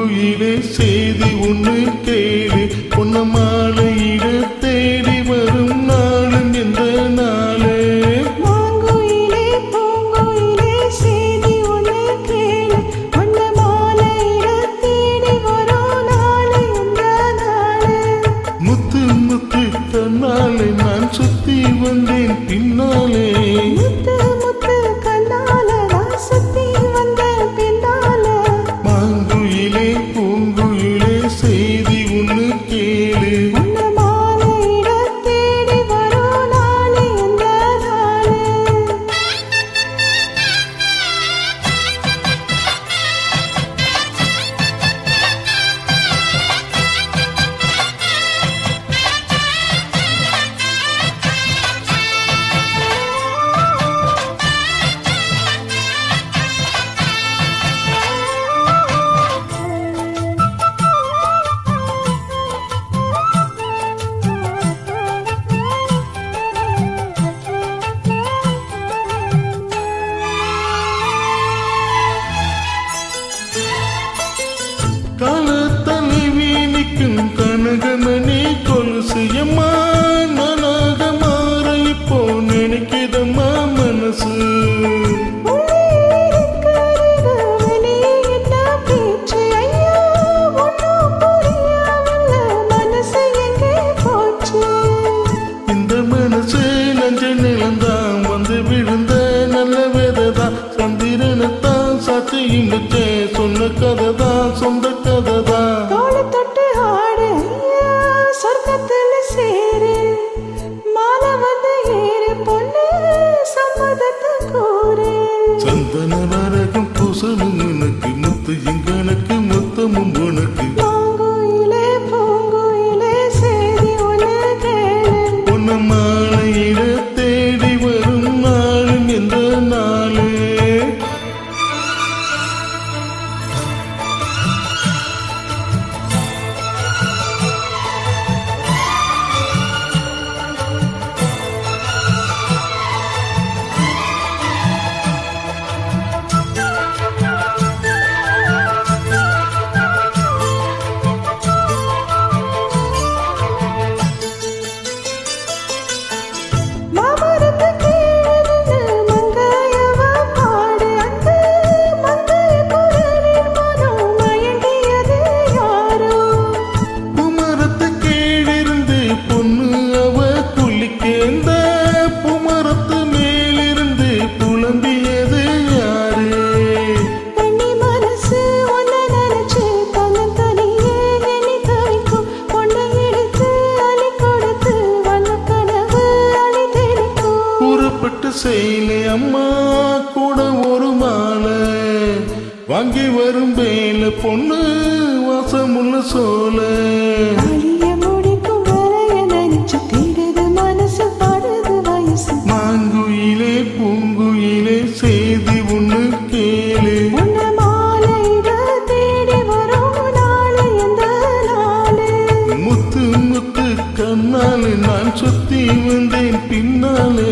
பூங்குயிலே செய்தி ஒன்று கேளு, பொன்ன மாலையிட தேடி வரும் நாளும் எந்த நாளே. பூங்குயிலே பூங்குயிலே செய்தி ஒன்று கேளு, பொன்ன மாலையிட தேடி வரும் நாளு எந்த நாளு. முத்து முத்து கண்ணாலே நான் சுத்தி வந்தேன் பின்னாலே. முத்து முத்து கண்ணால நான் சுத்தி வந்த பின்னால. மாங்குயிலே பூங்குயிலே செய்தி ஒன்று கேளு, பொன்ன மாலையிட தேடி வரும் நாளு எந்த நாளு. காலத்தலைவி நிற்கும் கனகமணி கொலுசு எம்மா, நானாக மாற இப்போ நினைக்குதம்மா மனசு. இந்த மனசு நஞ்ச நிலந்தான் வந்து விழுந்த நல்ல வேததான், சந்திரனத்தான் சாட்சியும் வச்சே சொன்ன கதைதான் சொந்த கதைதான். சந்தன நரகம் பூசணும் உனக்கு, முத்து எங்கனக்கு மொத்தமும் உனக்கு. பொன்ன மாலையிட தேடி வரும் நாளும் எந்த நாளே. செயலே அம்மா கூட ஒரு மாலை வாங்கி வரும் வேலை பொண்ணு வாசமுள்ள சோல. மாங்குயிலே பூங்குயிலே செய்தி ஒன்று கேளு, முத்து முத்து கண்ணாலே நான் சுத்தி வந்தேன் பின்னாலே.